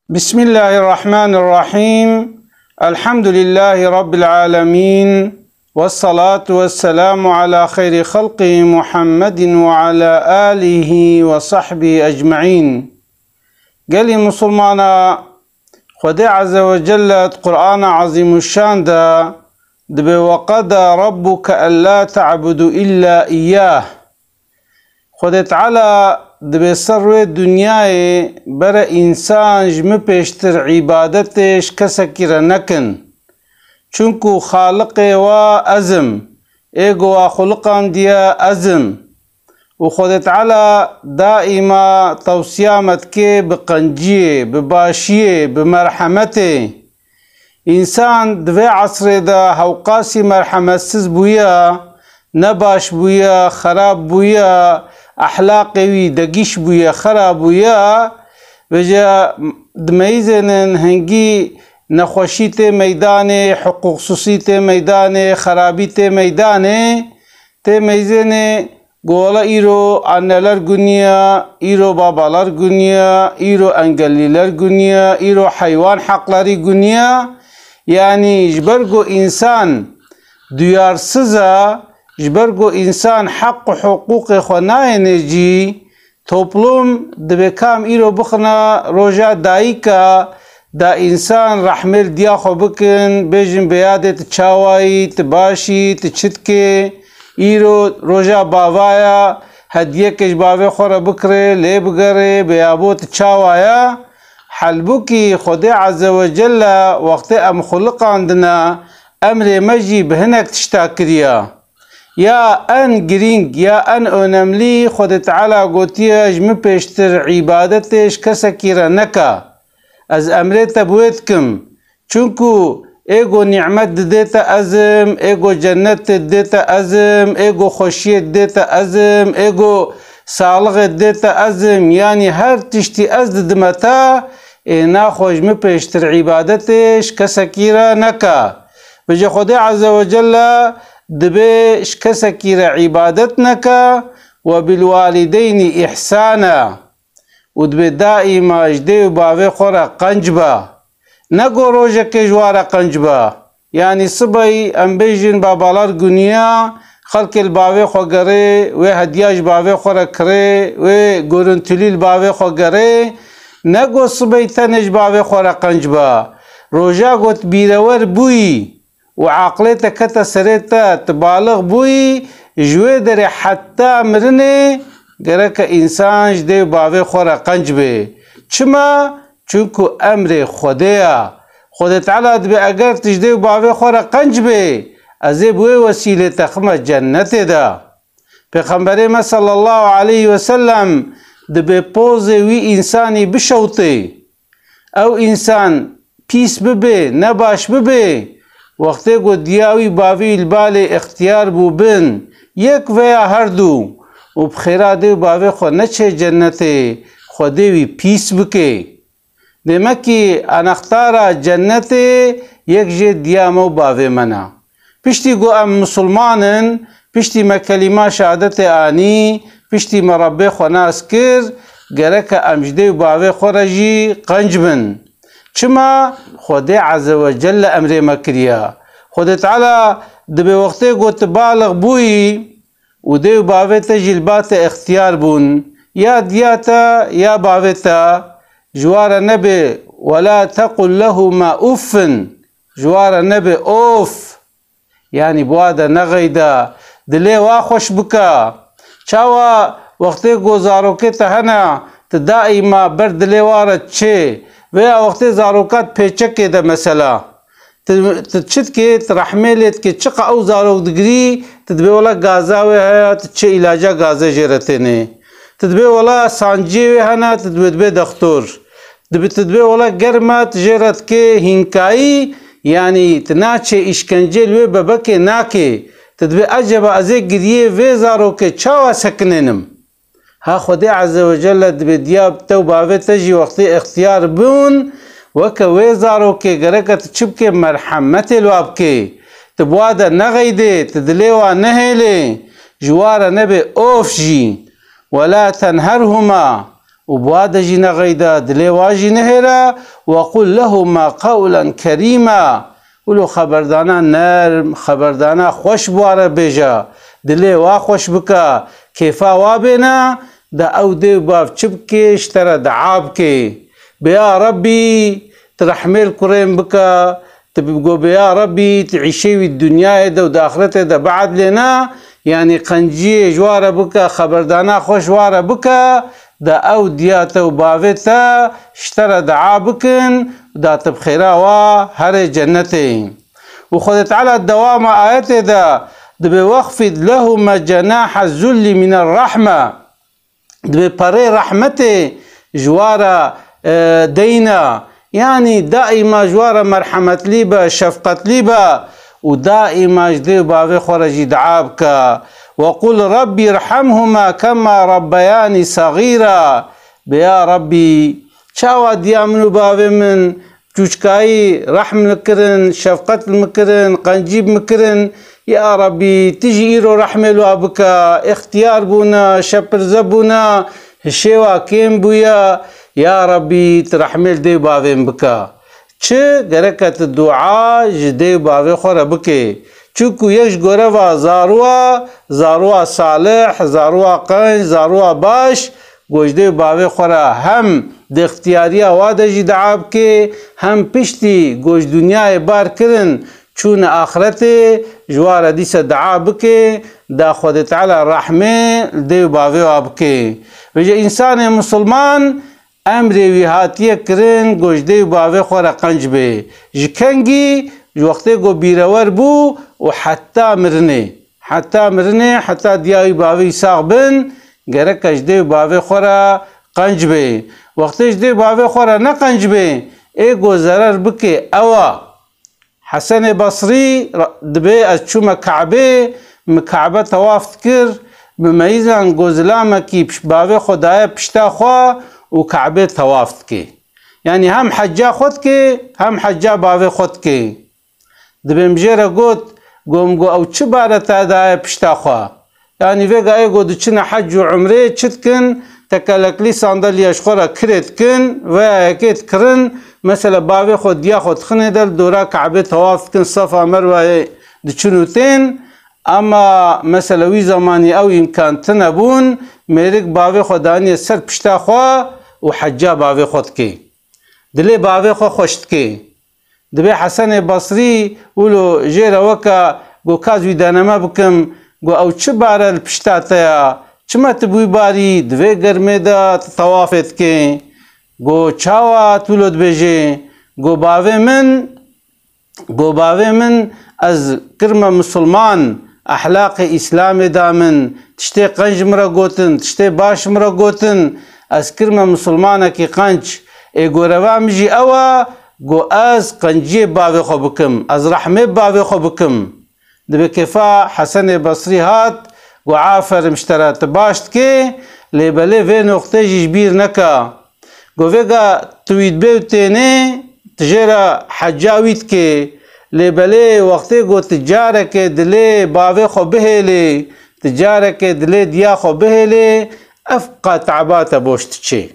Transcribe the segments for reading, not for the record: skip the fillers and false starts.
بسم الله الرحمن الرحيم. الحمد لله رب العالمين، والصلاة والسلام على خير خلقه محمد وعلى آله وصحبه أجمعين. قال مسلمانا خدا عز وجل قرآن عظيم الشان دبي وقضى ربك ألا تعبدوا إلا إياه. خدا تعالى دبي سر دنیای بر انسان جمع پیشتر عبادتش کسکی نکن، چونکو خالق و ازم ایگو و خلقان دیا ازم و خود تعالی دائما توصیامت که بقنجیه بباشیه بمرحمته. انسان دوی عصر دا هوقاسی مرحمت سز بویا، نباش بویا، خراب بویا، احلاقی دگیش بویا، خراب بویا، وجا دمیزنن هنگی نخوشیت میدان، حقوق خصوصیت میدان، خرابیت میدان تمیزن گولا ایرو آنلر گنیا، ایرو بابالر گنیا، ایرو انگلیلر گنیا، ایرو حیوان حقلری گنیا. یعنی جبرگو انسان دیارسزا، جبرگو انسان حق و حقوق خونای نجی توپلوم دبکام ایرو بخنا روژا دایی که دا انسان رحمل دیا خو بکن بیجن بیادت چاوایی تباشی تچتکه ایرو روژا باوایا هدیه کش باوی خورا بکره لی بگره بیابوت چاوایا حلبو کی خدا عز وجل وقت ام خلقان دنا امر مجی بهنک تشتاکریا یا ان گرینگ یا ان اونملی خود تعالی گوتیا جمع پیشتر عبادتش کسکی را نکا از امرت بوید کم، چونکو ایگو نعمت دیتا ازم، ایگو جنت دیتا ازم، ایگو خوشیت دیتا ازم، ایگو سالغ دیتا ازم. یعنی هر تشتی از دمتا اینا خوش جمع پیشتر عبادتش کسکی را نکا. بجا خدا عز وجل دبيش كسكير عبادتنك وبالوالدين إحسانا ودبي دائما جدي باوي خورا قنجبا نقو روجك جوارا قنجبا. يعني صبي أمبيجن بابالار قنيا خلق الباوي خو قري و هدياج باوي خورا كري و قرنتليل باوي خو قري نقو صبي تنج باوي خورا قنجبا روجا قوت بيرور بوي وعقلتك كتا سريتا تبالغ بوي جوي دري حتى مرني گرك انسان جدي باوي خورا قنجبه. چما؟ چونكو امر خدايا خدا تعالى دبي اگر تجدي باوي خورا قنجبه ازي بوي وسيله تخمه جنت دا. پیغمبر ما صلى الله عليه وسلم دبي پوزي وي انساني بشوتي او انسان پیس ببه نباش ببه وقتی گو دیاوی باوی البال اختیار بو بن یک ویا هر دو و بخیرا دیو باوی خو نچه جنته خو دیوی پیس بکه دیمکی انختارا جنته یک جه دیامو باوی منا پشتی گو ام مسلمانن پشتی ما کلمه شهادت آنی پشتی ما ربی خو ناس کر گرک امجده باوی خو رجی قنج بن. چما خدا عز وجل امر مکریا خدا تعالی دبی وقتی گوت بالغ بوی و دیو باویتا جلبات اختیار بون یا دیاتا یا باویتا جوار نبی ولا تقل لهما اوف جوار نبی اوف یعنی بوادا نغیدا دلی واخوش بکا چاوا وقتی گو زاروکتا هنا تدائما برد دلی وارد چه ويا وقت زاروكات بيتشك ده مثلا تشد كي ترحملت كي تشقى او زاروك دغري تدبي ولا غازاوي هيا تشي علاجا غازا جرتني تدبي ولا سانجي هنا تدبي دكتور تدبي ولا گرمات جرت كي هنكاي يعني تناچه اشكنجل و ببكي ناكي تدبي اجب ازي غري و زاروك چاوا سكننم. ها خدا عز وجل بدياب توبة تجي وقت اختيار بون وكوي زاروكي غركت تشبكي مرحمة الوابكي تبوادا نغيدي تدليوا نهيلي جوار نبي اوفجي ولا تنهرهما وبواد جينا غيدا دلي واجي نهرا وقل لهما قولا كريما ولو خبردانا نرم خبردانا خوش بواره بيجا دلي وا خوش بكا كيفا وابنا دا او دي باف چبكي اشترى دعابكي بيا ربي ترحمل كريم بكا تبقوا بيا ربي تعيشي الدنيا دا ودا اخرته دا بعد لنا يعني قنجي جواره بكا خبردانا خوش واره بكا دا او دياتا وبافتا اشترى دعابكن دا تبخيرا هر جنتين وخذ تعالى الدوام آياته دا دبي واخفض لهما جناح الذل من الرحمة دبي بري رحمته جوارا دينا يعني دائما جوارا مرحمة ليبا شفقة ليبا ودائما جدي بافي خرجي دعابك وقل ربي ارحمهما كما ربياني صغيرا بيا ربي شاوا ديامنو بافي من جوشكاي رحم مكرن شفقة المكرن قنجيب مكرن يا ربي تجي إيرو رحمة لوابك اختيار بونا شبر زبونا هشيوا كيم بويا يا ربي ترحمل دي بافين بكا چه گرکت دعا جدي بافي خورا بكي چوكو يش گوروا زاروا صالح زاروا قنج زاروا باش گوجدي بافي خورا هم د اختیاریا واده جی دعا بکه هم پشتی گوش دنیا بار کرن چون آخرت جوار دیس دعا بکه دا خود تعالی رحمه دی باوی وابکه وجه انسان مسلمان امر وی هاتیه کرن گوش دی باوی خورا قنج به جکنگی وقتی گو بیرور بو و حتی مرنه حتی دیای باوی ساغ بن گرکش دی باوی خورا قنج به وقتش دی باوی خورا نقنج به ایگو ضرر بکه اوا حسن بصري دبي اشوما كعبه طواف كر بميزان غوزلامه كي باوي خدايا پشتا خو وكعبه طواف كي يعني هم حجا خود كي هم حجا باوي خود كي دبي مجيره قوت قوم او چباره تادايا پشتا خو يعني فيغا ايغو دچنا حج وعمره چتكن تكلكلي صندلي اشخورا كريت كن و كيت كرن مثلا باوي خود ديا خود خندل دورا كعبه طواف كن صفا مروه دچنوتين اما مثلا وي زماني او امكان تنبون ميرك باوي خداني سر پشتا خو وحجا باوي خود كي دلي باوي خو خوشت كي دبي حسن بصري ولو جيرا وكا گو كازوي دانما بكم گو او چباره الپشتا تيا چما تبوي باري دوي گرمه دا طوافت كي گو چاوا تولد بيجي گو باوي من از كرمه مسلمان احلاق اسلام دامن تشتي قنج مرا گوتن تشتي باش مرا گوتن از كرمه مسلمانه كي قنج اي گو روا مجي اوا گو از قنجي باوي خو بكم از رحمه باوي خو بكم دبي كفا حسن بصري هات وعافر مشترات باشت كي لبلي في نقطة جبير نكا قوفيقا تويد بيوتيني تجيرا حجاويت كي لبلي وقتي قو تجارة كي دلي باوي خو بهلي تجارة كي دلي ديا خو بهلي افقا تعبات بوشت چي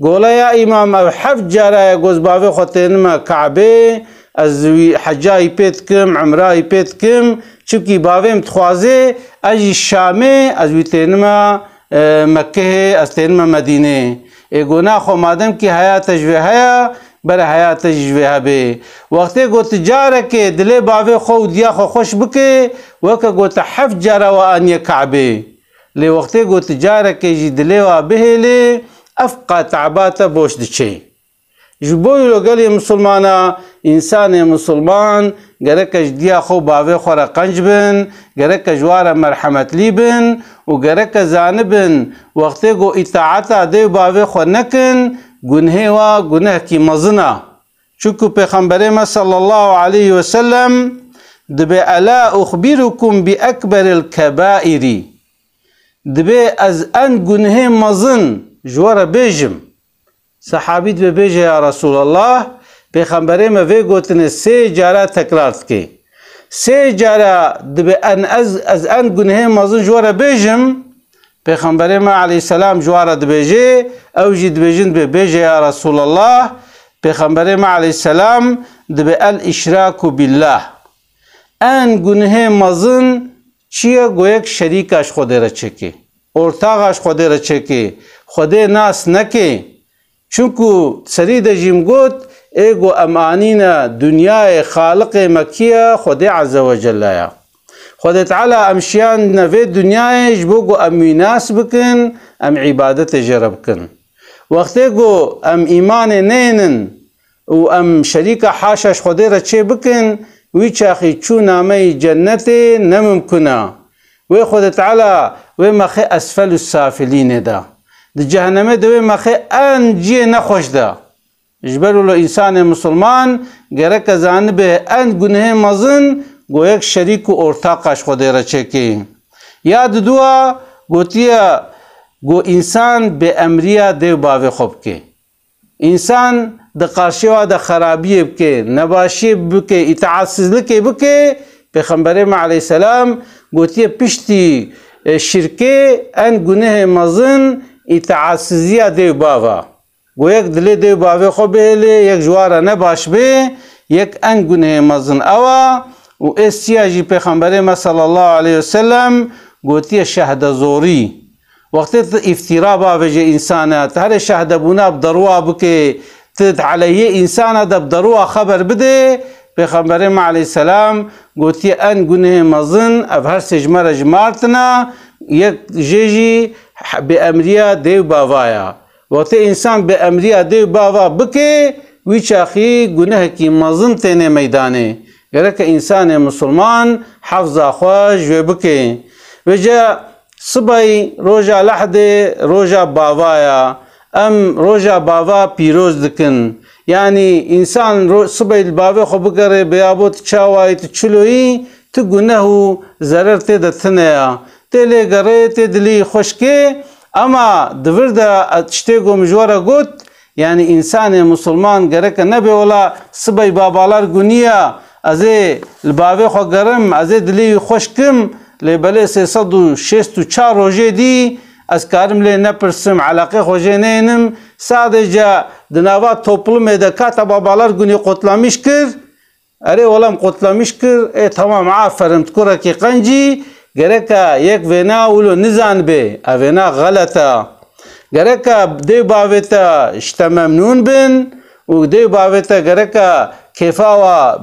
قولا يا امام او حف جارة يقوز باوي خو تينما كعبي از حجاي بيتكم عمراي بيتكم چبكي باوي متخوازي اجي شامي از ويتينما مكه از تينما مدينة ايقونا خو مادم كي حياة تجوه هيا برا حياة تجوه بي وقتي قو تجارة كي دلي باوي خو ديا خو خوش بكي وكا قو تحف جارة وانيا كعبي لي وقتي قو تجارة كي جي دلي وابه لي افقا تعباتا بوش دچي جبوي لو قال مسلمانا انسان مسلمان گرکش دیا خو باوی خورا قنج بن گرک جوار مرحمت لی بن و گرک زانبن وقتی گو اطاعتا دی باوی خو نکن گنه و گنه کی مزنا چونکو پیغمبر ما صلی الله علیه وسلم دبی الا اخبركم باکبر الكبائر دبی از ان گنه مزن جوار بیجم صحابیت به بیجه یا رسول الله پیغمبر ما وی گوتن سه جاره تکرارت کی سه جاره دبی ان از ان گنه مزن جوار بیجم پیغمبر ما علیه السلام جواره دبیجه او جی دبیجن ببیجه یا رسول الله پیغمبر ما علیه السلام دبی الاشراک بالله ان گناه مزن چیه گویک شریکش خوده را چکی ارتاقش خوده را چکی خوده ناس نکی چونکو سری ده جیم گوت ایگو امانین دنیای خالق مکیه خوده عز و جل خود تعالی امشیان نوی دنیایش بگو ام ناس بکن ام عبادت جرب کن وقتی گو ام ایمان نینن و ام شریک حاشش خوده را چه بکن وی چاخی چو نامه جنت نممکنه وی خود تعالی وی مخی اسفل السافلین ده ده جهنمه ده وی مخی ان جی نخوش ده جبرو لو انسان مسلمان گرک زانبه ان گناه مزن گو یک شریک و ارتاقش خوده را چکی یاد دوا گوتیا گو انسان به امریه دیو باوی خوب که انسان د قارشیوا د خرابی بکه نباشی بکه اطاعتسizlik بکه پیغمبر ما علیه السلام گوتیه پشتی شرکه ان گناه مزن اطاعتسizliğe دیو باوا گو یک دلی دیو باوی خوب بهله یک جواره نباش به یک ان گناه مزن اوا و استیاجی پیغمبر ما صلی الله علیه وسلم گوتیه شهد زوری وقتی افترا باوجه انسانات هر شهد بونا بدروا بکه تد علیه انسان ده بدروا خبر بده پیغمبر ما علیه السلام گوتی ان گناه مزن اف هر سجمر جمارتنا یک جیجی به امریه دیو باوایا وقتی انسان به امریه دیو باوا بکه وی چاخی گناه کی مزن تینه میدانه گره که انسان مسلمان حفظه خواه جوی بکه وجه صبحی روژا لحد روژا باوایا ام روژا باوا پیروز دکن یعنی انسان صبح باوا خو بگره بیابوت چاوای تچلوی تو گناه و ضرر تی دتنه تلی گره تی دلی خوشکه اما دورده چتیگو مجوره گوت یعنی انسان مسلمان گره که نبی ولا صبح بابالار گنیه از الباوی خو گرم از دلی خوشکم لبله 364 روزه دی از کارم لی نپرسم علاقه خوشی نینم sadece dınava toplum edekata babalar günü kutlamışkır. Ere olam kutlamışkır. Tamam aferin tkura ki kanci gereka yek vena ulu nizan be. Avena galata. Gereka de baveta işte memnun bin. و de baveta gereka kefawa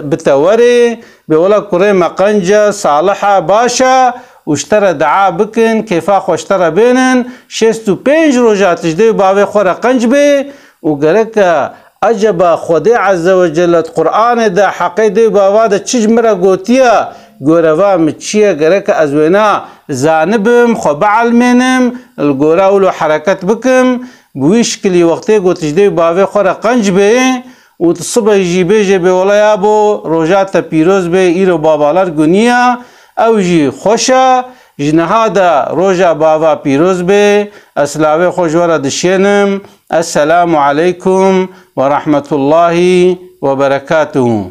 بتوري بيقولك كريمة قنجة صالحة باشا واشترى دعاء بكن كيفا خو اشترى بينن 65 روجات جدي باوي خورا قنج بي وقالك أجب خدي عز وجل القرآن دا حقي دي باوا دا تشجمرا قوتيا قوروا متشيا قالك أزوينا زانبم خو بعلمنم القورا ولو حركات بكم بويشكلي وقتي قوت جدي باوي خورا قنج بي و صبح جی بیجه به ولایابو روجات پیروز به ایرو بابالار گنیا او جی خوشا جنها دا روجا بابا پیروز به اسلاوی خوشوارا دشینم السلام علیکم و رحمت الله و برکاته